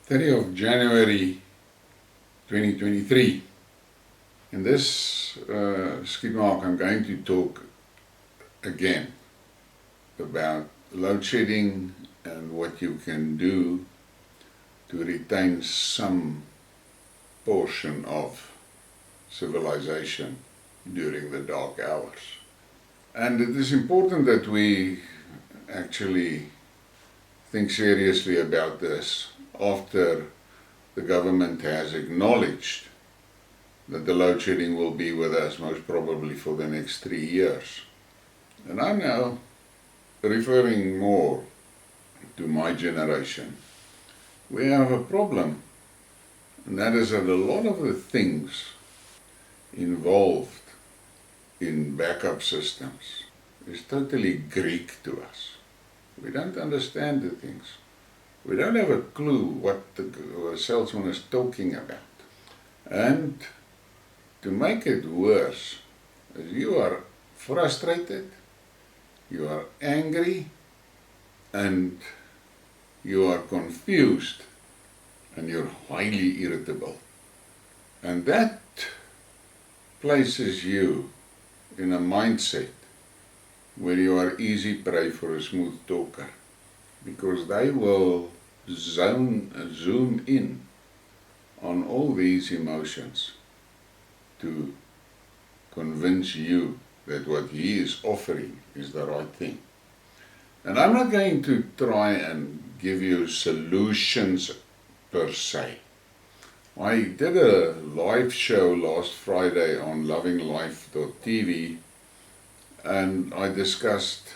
30th of January 2023. In this Skidmark I'm going to talk again about load shedding and what you can do to retain some portion of civilization during the dark hours. And it is important that we actually think seriously about this after the government has acknowledged that the load shedding will be with us most probably for the next 3 years. And I'm now referring more to my generation. We have a problem, and that is that a lot of the things involved in backup systems is totally Greek to us. We don't understand the things. We don't have a clue what the salesman is talking about. And to make it worse, you are frustrated, you are angry, and you are confused, and you're highly irritable. And that places you in a mindset where you are easy prey for a smooth talker, because they will zoom in on all these emotions to convince you that what he is offering is the right thing. And I'm not going to try and give you solutions per se. I did a live show last Friday on lovinglife.tv, and I discussed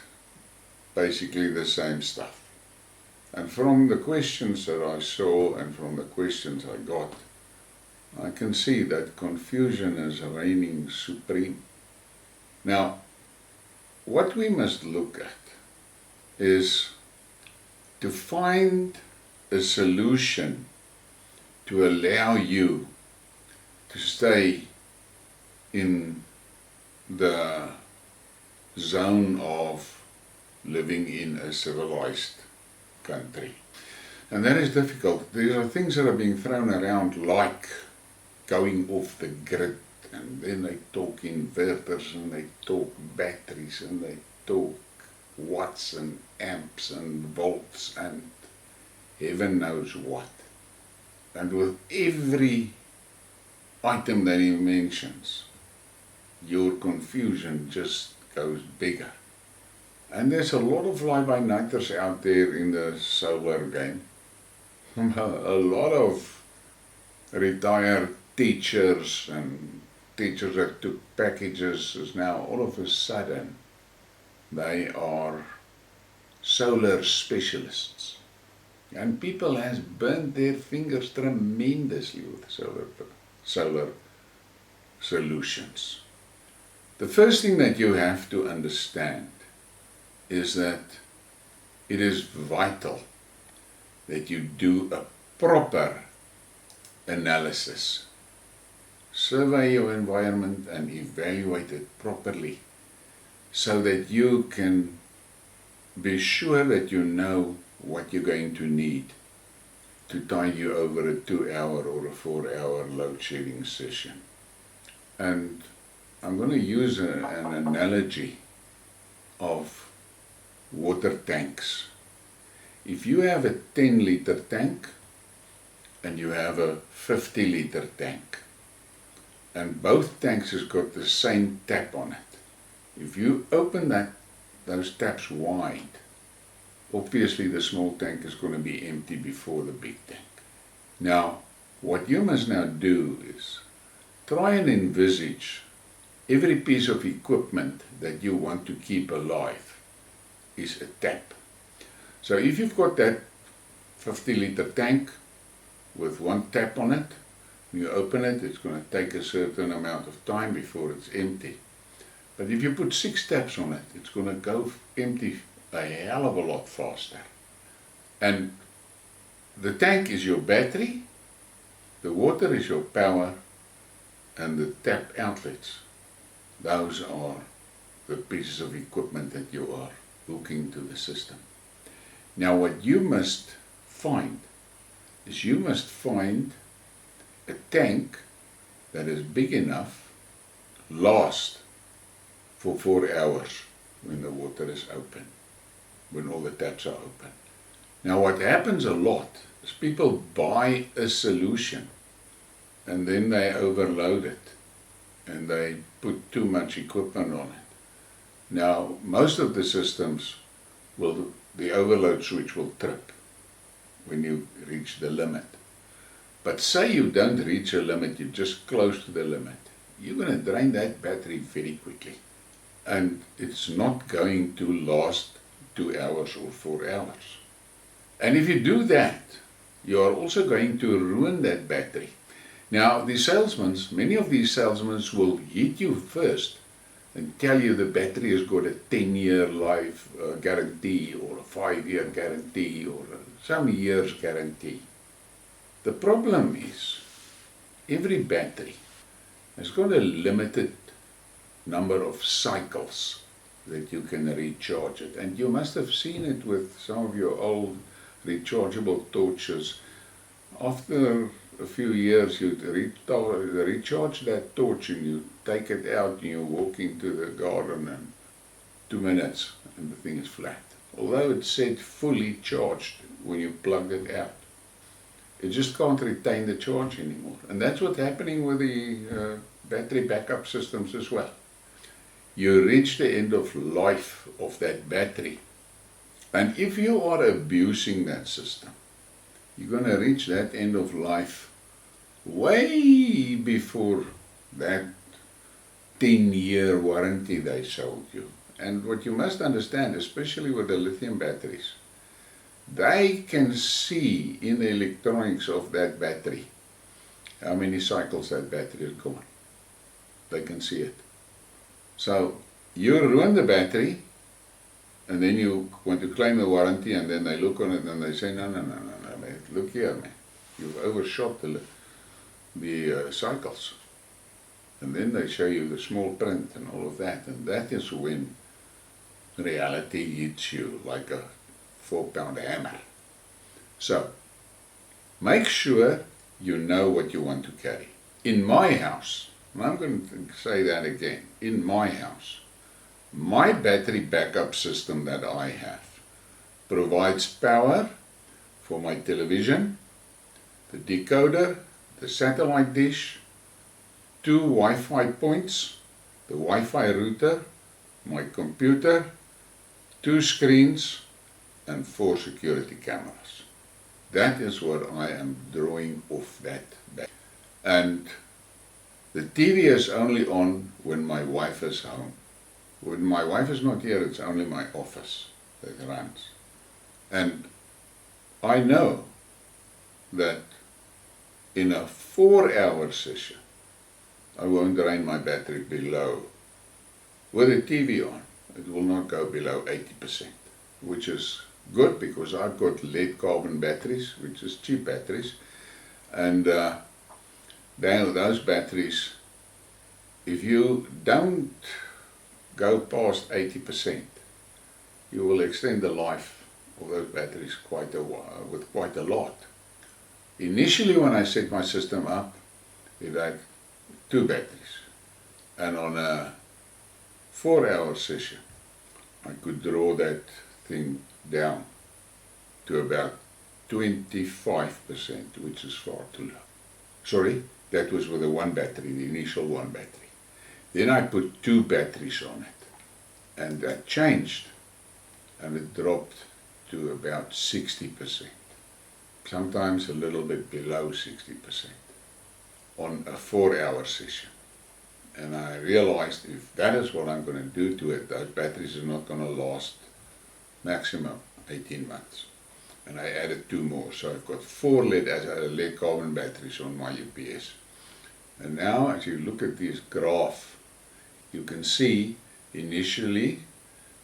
basically the same stuff. And from the questions that I saw and from the questions I got, I can see that confusion is reigning supreme. Now, what we must look at is to find a solution to allow you to stay in the zone of living in a civilized country. And that is difficult. There are things that are being thrown around like going off the grid, and then they talk inverters, and they talk batteries, and they talk watts and amps and volts and heaven knows what. And with every item that he mentions, your confusion just goes bigger. And there's a lot of fly-by-nighters out there in the solar game. A lot of retired teachers and teachers that took packages is now all of a sudden they are solar specialists. And people has burnt their fingers tremendously with solar solutions. The first thing that you have to understand is that it is vital that you do a proper analysis. Survey your environment and evaluate it properly so that you can be sure that you know what you're going to need to tide you over a 2-hour or a 4-hour load shedding session. And I'm going to use an analogy of water tanks. If you have a 10-liter tank and you have a 50-liter tank, and both tanks has got the same tap on it, if you open those taps wide, obviously the small tank is going to be empty before the big tank. Now, what you must now do is try and envisage every piece of equipment that you want to keep alive is a tap. So if you've got that 50-liter tank with one tap on it, when you open it, it's going to take a certain amount of time before it's empty. But if you put 6 taps on it, it's going to go empty a hell of a lot faster. And the tank is your battery, the water is your power, and the tap outlets, those are the pieces of equipment that you are hooking to the system. Now what you must find is you must find a tank that is big enough, last for 4 hours when the water is open, when all the taps are open. Now what happens a lot is people buy a solution and then they overload it and they put too much equipment on it. Now most of the systems the overload switch will trip when you reach the limit. But say you don't reach a limit, you're just close to the limit, you're going to drain that battery very quickly. And it's not going to last 2 hours or 4 hours. And if you do that, you are also going to ruin that battery. Now, many of these salesmen will hit you first and tell you the battery has got a 10-year life guarantee or a 5-year guarantee or some years guarantee. The problem is, every battery has got a limited number of cycles that you can recharge it. And you must have seen it with some of your old rechargeable torches. After a few years, you recharge that torch and you take it out and you walk into the garden and 2 minutes and the thing is flat. Although it said fully charged when you plugged it out. It just can't retain the charge anymore. And that's what's happening with the battery backup systems as well. You reach the end of life of that battery. And if you are abusing that system, you're going to reach that end of life way before that 10-year warranty they sold you. And what you must understand, especially with the lithium batteries, they can see in the electronics of that battery how many cycles that battery has gone. They can see it. So you ruin the battery, and then you want to claim the warranty, and then they look on it and they say, no, man, look here, man, you've overshot the cycles. And then they show you the small print and all of that, and that is when reality hits you like a 4-pound hammer. So, make sure you know what you want to carry. In my house, and I'm going to say that again, in my house, my battery backup system that I have provides power for my television, the decoder, the satellite dish, 2 Wi-Fi points, the Wi-Fi router, my computer, 2 screens, and 4 security cameras. That is what I am drawing off that battery. And the TV is only on when my wife is home. When my wife is not here, it's only my office that runs. And I know that in a 4-hour session, I won't drain my battery below. With the TV on, it will not go below 80%, which is good because I've got lead carbon batteries, which is cheap batteries, and those batteries, if you don't go past 80%, you will extend the life of those batteries quite a lot. Initially, when I set my system up, it had 2 batteries, and on a 4-hour session, I could draw that thing down to about 25%, which is far too low. Sorry, that was with the 1 battery, the initial 1 battery. Then I put 2 batteries on it, and that changed, and it dropped to about 60%, sometimes a little bit below 60% on a 4-hour session. And I realized if that is what I'm going to do to it, those batteries are not going to last maximum 18 months. And I added 2 more, so I've got 4 lead carbon batteries on my UPS. And now as you look at this graph, you can see initially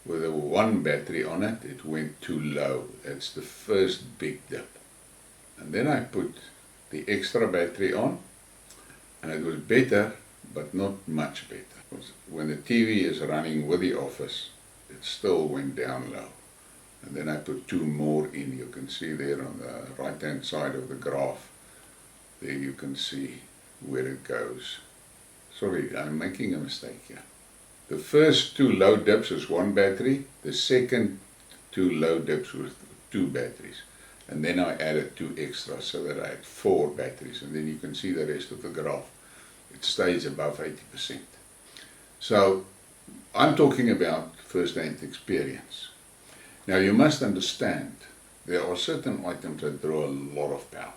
with a 1 battery on it, it went too low. That's the first big dip. And then I put the extra battery on, and it was better, but not much better. When the TV is running with the office, it still went down low. and then I put 2 more in. You can see there on the right hand side of the graph, there you can see where it goes. Sorry, I'm making a mistake here. The first 2 low dips is 1 battery, the second 2 low dips with 2 batteries, and then I added 2 extras so that I had 4 batteries, and then you can see the rest of the graph. It stays above 80%. So I'm talking about first-hand experience. Now you must understand, there are certain items that draw a lot of power.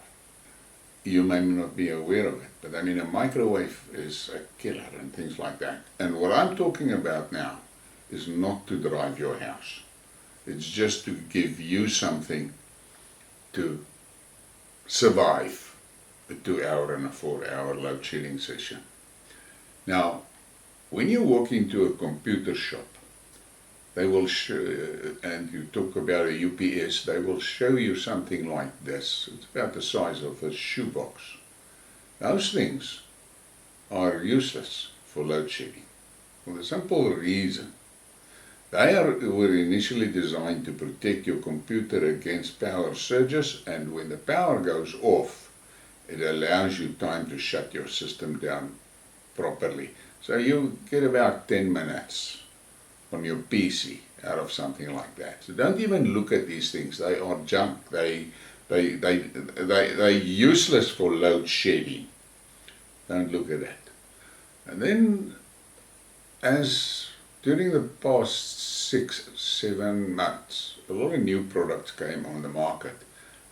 You may not be aware of it, but I mean a microwave is a killer and things like that. And what I'm talking about now is not to drive your house. It's just to give you something to survive a 2-hour and a 4-hour load shedding session. Now, when you walk into a computer shop, they will show, and you talk about a UPS, they will show you something like this. It's about the size of a shoebox. Those things are useless for load shedding for the simple reason they were initially designed to protect your computer against power surges, and when the power goes off, it allows you time to shut your system down properly. So you get about 10 minutes on your PC out of something like that. So don't even look at these things. They are junk. They're useless for load shedding. Don't look at that. And then, as during the past 6-7 months, a lot of new products came on the market,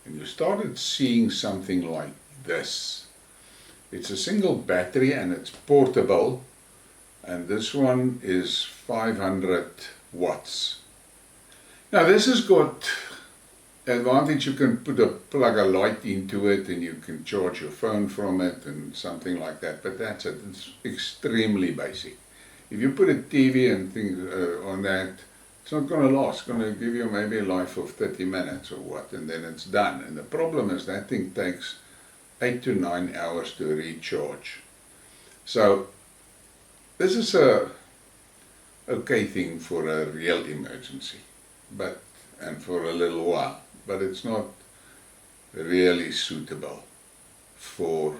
and you started seeing something like this. It's a single battery and it's portable, and this one is 500 watts. Now this has got advantage. You can plug a light into it and you can charge your phone from it and something like that, but that's it. It's extremely basic. If you put a TV and things on that, it's not going to last. It's going to give you maybe a life of 30 minutes or what, and then it's done. And the problem is that thing takes 8 to 9 hours to recharge. So this is a okay thing for a real emergency, and for a little while, but it's not really suitable for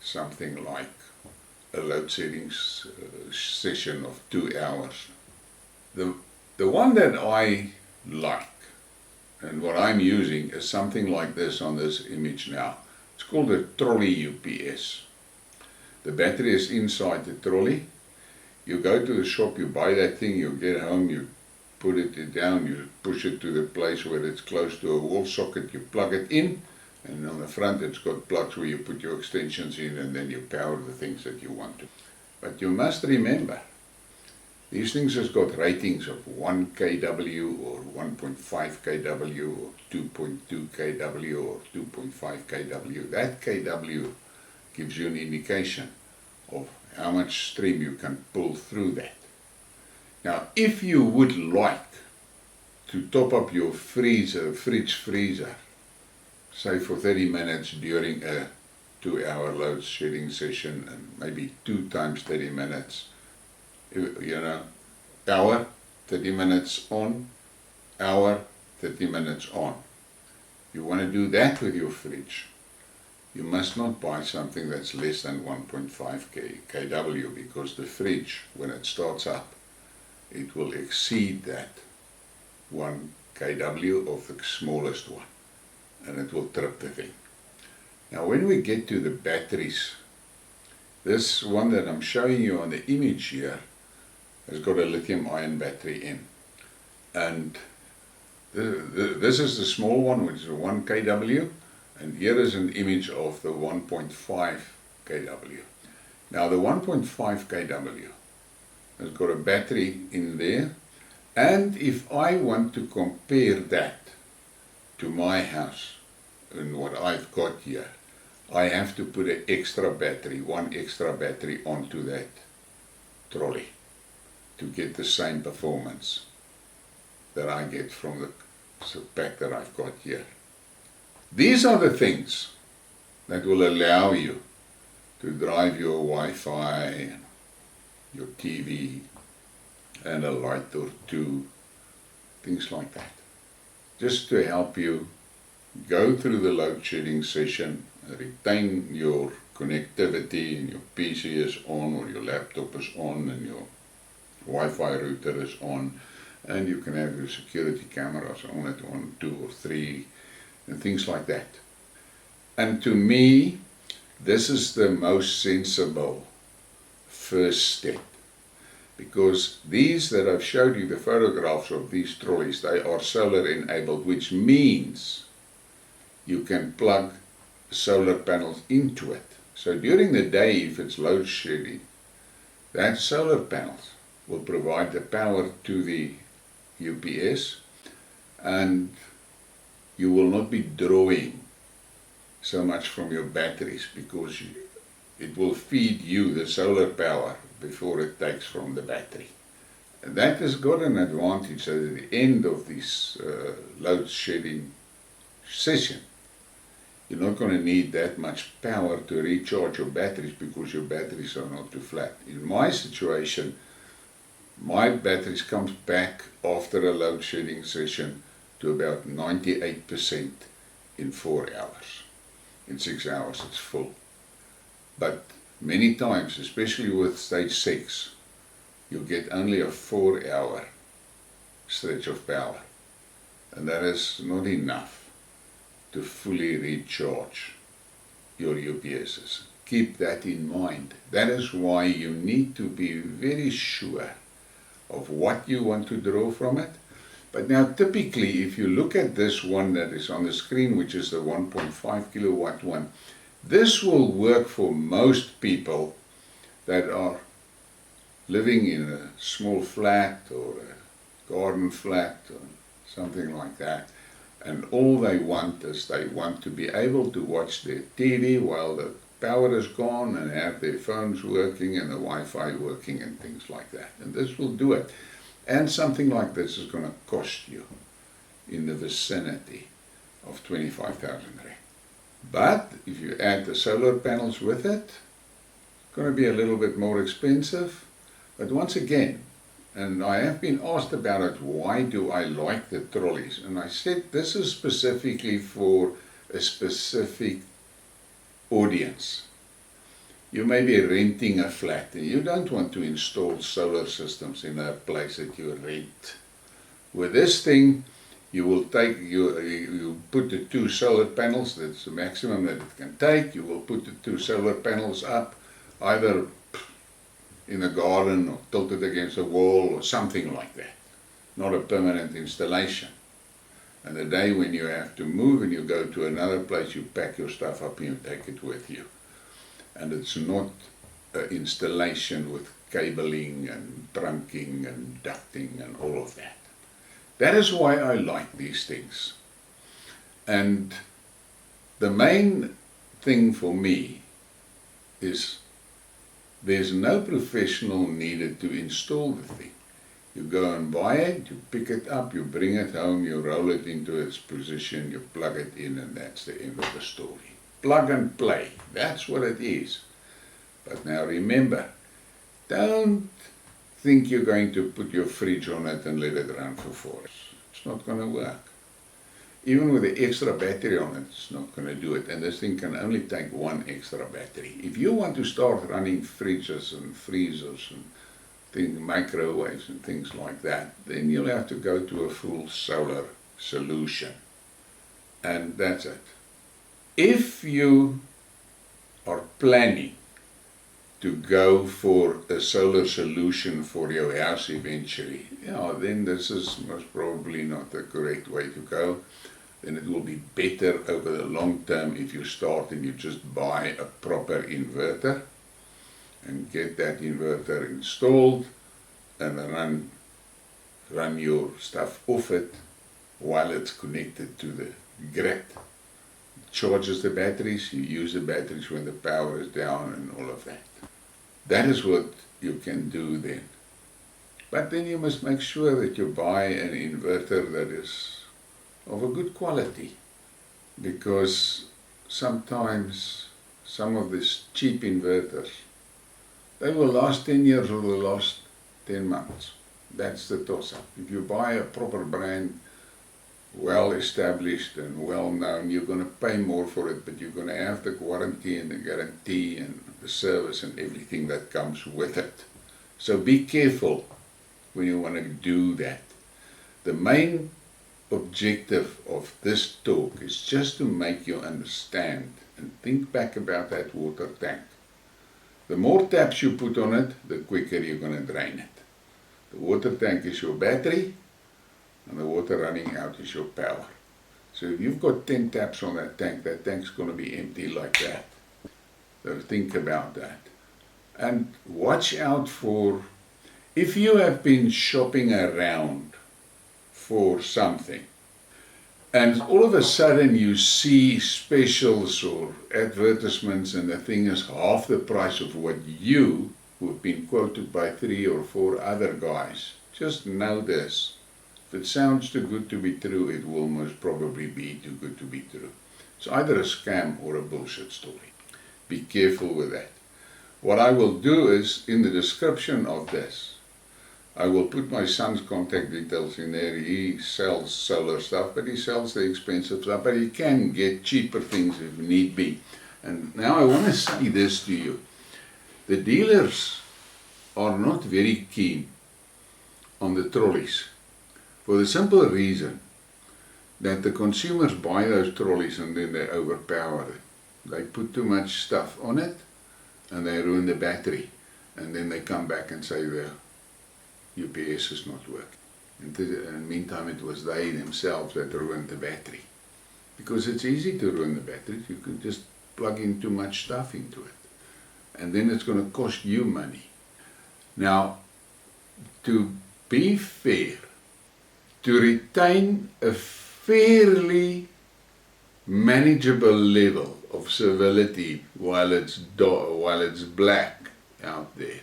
something like a load shedding session of 2 hours. The one that I like and what I'm using is something like this on this image now. It's called a Trolley UPS. The battery is inside the trolley. You go to the shop, you buy that thing, you get home, you put it down, you push it to the place where it's close to a wall socket, you plug it in, and on the front it's got plugs where you put your extensions in, and then you power the things that you want to. But you must remember, these things has got ratings of 1 kW or 1.5 kW or 2.2 kW or 2.5 kW. That kW gives you an indication of how much stream you can pull through that. Now, if you would like to top up your fridge freezer, say for 30 minutes during a 2-hour load shedding session, and maybe 2 times 30 minutes, hour, 30 minutes on, hour, 30 minutes on. You want to do that with your fridge, you must not buy something that's less than 1.5 kW, because the fridge, when it starts up, it will exceed that 1 kW of the smallest one, and it will trip the thing. Now when we get to the batteries, this one that I'm showing you on the image here has got a lithium-ion battery in, and this is the small one, which is a 1 kW, and here is an image of the 1.5 kW. Now the 1.5 kW has got a battery in there, and if I want to compare that to my house and what I've got here, I have to put an extra battery, 1 extra battery onto that trolley to get the same performance that I get from the pack that I've got here. These are the things that will allow you to drive your Wi-Fi, your TV, and a light or 2, things like that. just to help you go through the load shedding session, retain your connectivity, and your PC is on, or your laptop is on, and your Wi-Fi router is on, and you can have your security cameras on at 1, 2 or 3 and things like that. And to me, this is the most sensible first step, because these that I've showed you, the photographs of these trolleys, they are solar enabled, which means you can plug solar panels into it. So during the day, if it's load shedding, that solar panels will provide the power to the UPS, and you will not be drawing so much from your batteries, because it will feed you the solar power before it takes from the battery. And that has got an advantage that at the end of this load shedding session, you're not going to need that much power to recharge your batteries, because your batteries are not too flat. In my situation, my batteries comes back after a load shedding session to about 98% in 4 hours. In 6 hours it's full. But many times, especially with stage 6, you get only a 4-hour stretch of power. And that is not enough to fully recharge your UPSs. Keep that in mind. That is why you need to be very sure of what you want to draw from it. But now typically, if you look at this one that is on the screen, which is the 1.5 kilowatt one, this will work for most people that are living in a small flat or a garden flat or something like that. And all they want is they want to be able to watch their TV while the power is gone, and have their phones working and the Wi-Fi working and things like that. And this will do it. And something like this is going to cost you in the vicinity of 25,000 rand. But if you add the solar panels with it, it's going to be a little bit more expensive. But once again, and I have been asked about it, why do I like the trolleys? And I said this is specifically for a specific audience. You may be renting a flat and you don't want to install solar systems in a place that you rent. With this thing, you will take, you put the 2 solar panels, that's the maximum that it can take. You will put the 2 solar panels up, either in a garden or tilted against a wall or something like that. Not a permanent installation. And the day when you have to move and you go to another place, you pack your stuff up and you take it with you. And it's not an installation with cabling and trunking and ducting and all of that. That is why I like these things. And the main thing for me is there's no professional needed to install the thing. You go and buy it, you pick it up, you bring it home, you roll it into its position, you plug it in, and that's the end of the story. Plug and play, that's what it is. But now remember, don't think you're going to put your fridge on it and let it run for 4 hours. It's not going to work. Even with the extra battery on it, it's not going to do it. And this thing can only take 1 extra battery. If you want to start running fridges and freezers and microwaves and things like that, then you'll have to go to a full solar solution. And that's it. If you are planning to go for a solar solution for your house eventually, then this is most probably not the correct way to go. Then it will be better over the long term if you start and you just buy a proper inverter and get that inverter installed and run your stuff off it while it's connected to the grid. It charges the batteries, you use the batteries when the power is down and all of that. That is what you can do then. But then you must make sure that you buy an inverter that is of a good quality, because sometimes some of these cheap inverters, they will last 10 years or they'll last 10 months. That's the toss-up. If you buy a proper brand well established and well known, you're going to pay more for it, but you're going to have the warranty and the guarantee and the service and everything that comes with it. So be careful when you want to do that. The main objective of this talk is just to make you understand and think back about that water tank. The more taps you put on it, the quicker you're going to drain it. The water tank is your battery, and the water running out is your power. So if you've got 10 taps on that tank's going to be empty like that. So think about that. And watch out for, if you have been shopping around for something, and all of a sudden you see specials or advertisements and the thing is half the price of what you, who've been quoted by 3 or 4 other guys, just know this. If it sounds too good to be true, it will most probably be too good to be true. It's either a scam or a bullshit story. Be careful with that. What I will do is, in the description of this, I will put my son's contact details in there. He sells solar stuff, but he sells the expensive stuff, but he can get cheaper things if need be. And now I want to say this to you. The dealers are not very keen on the trolleys, for the simple reason that the consumers buy those trolleys and then they overpower it. They put too much stuff on it and they ruin the battery, and then they come back and say the UPS is not working. In the meantime, it was they themselves that ruined the battery. Because it's easy to ruin the battery. You can just plug in too much stuff into it. And then it's going to cost you money. Now, to be fair, to retain a fairly manageable level of civility while it's black out there,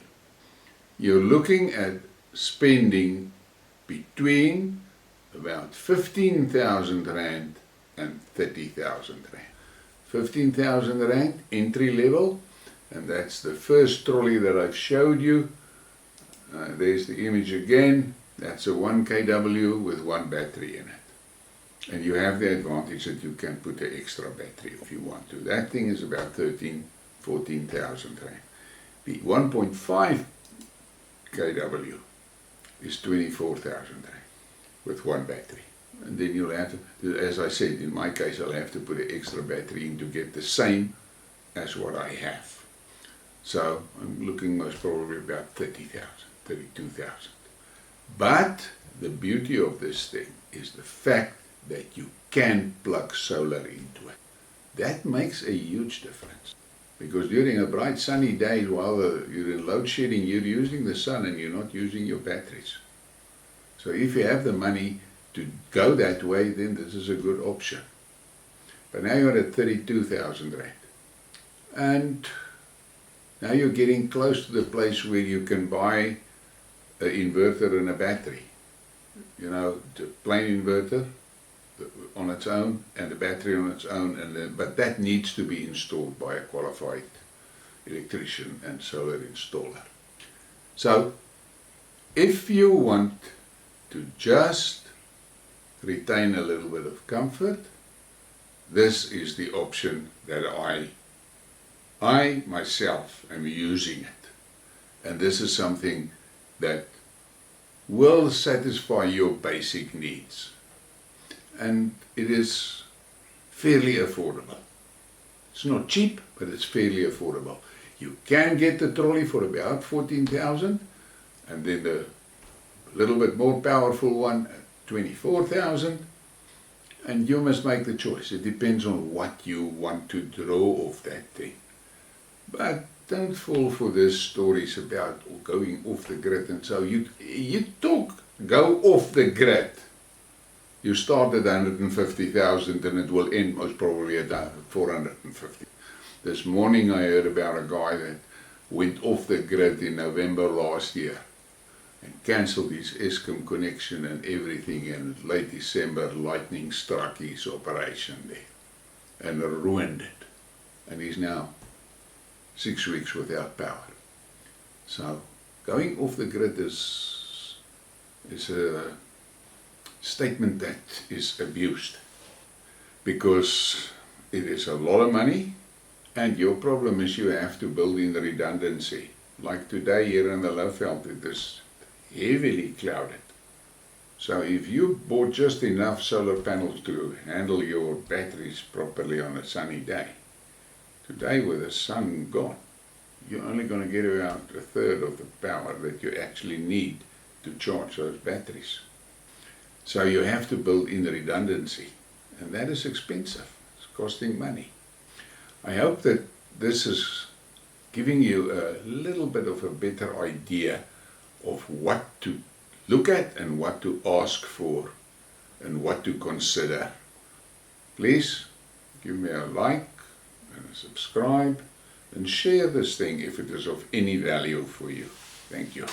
you're looking at spending between about 15,000 Rand and 30,000 Rand. 15,000 Rand entry level, and that's the first trolley that I've showed you. There's the image again. That's a 1 kW with 1 battery in it. And you have the advantage that you can put an extra battery if you want to. That thing is about 14,000 Rand. The 1.5 kW is 24,000 Rand with 1 battery. And then you'll have to, as I said, in my case, I'll have to put an extra battery in to get the same as what I have. So I'm looking most probably about 30,000, 32,000. But the beauty of this thing is the fact that you can plug solar into it. That makes a huge difference. Because during a bright sunny day while you're in load shedding, you're using the sun and you're not using your batteries. So if you have the money to go that way, then this is a good option. But now you're at 32,000 Rand. And now you're getting close to the place where you can buy an inverter and a battery. You know, the plain inverter on its own and the battery on its own, but that needs to be installed by a qualified electrician and solar installer. So if you want to just retain a little bit of comfort, this is the option that I myself am using it. And this is something that will satisfy your basic needs. And it is fairly affordable. It's not cheap, but it's fairly affordable. You can get the trolley for about 14,000, and then the little bit more powerful one at 24,000, and you must make the choice. It depends on what you want to draw off that thing. But don't fall for these stories about going off the grid. And so you talk go off the grid. You start at 150,000 and it will end most probably at 450. This morning I heard about a guy that went off the grid in November last year and cancelled his Eskom connection and everything, and late December lightning struck his operation there and ruined it. And he's now 6 weeks without power. So going off the grid is statement that is abused, because it is a lot of money, and your problem is you have to build in the redundancy. Like today here in the Lowveld, it is heavily clouded. So if you bought just enough solar panels to handle your batteries properly on a sunny day, today with the sun gone, you're only going to get about a third of the power that you actually need to charge those batteries. So you have to build in the redundancy, and that is expensive. It's costing money. I hope that this is giving you a little bit of a better idea of what to look at and what to ask for and what to consider. Please give me a like and a subscribe and share this thing if it is of any value for you. Thank you.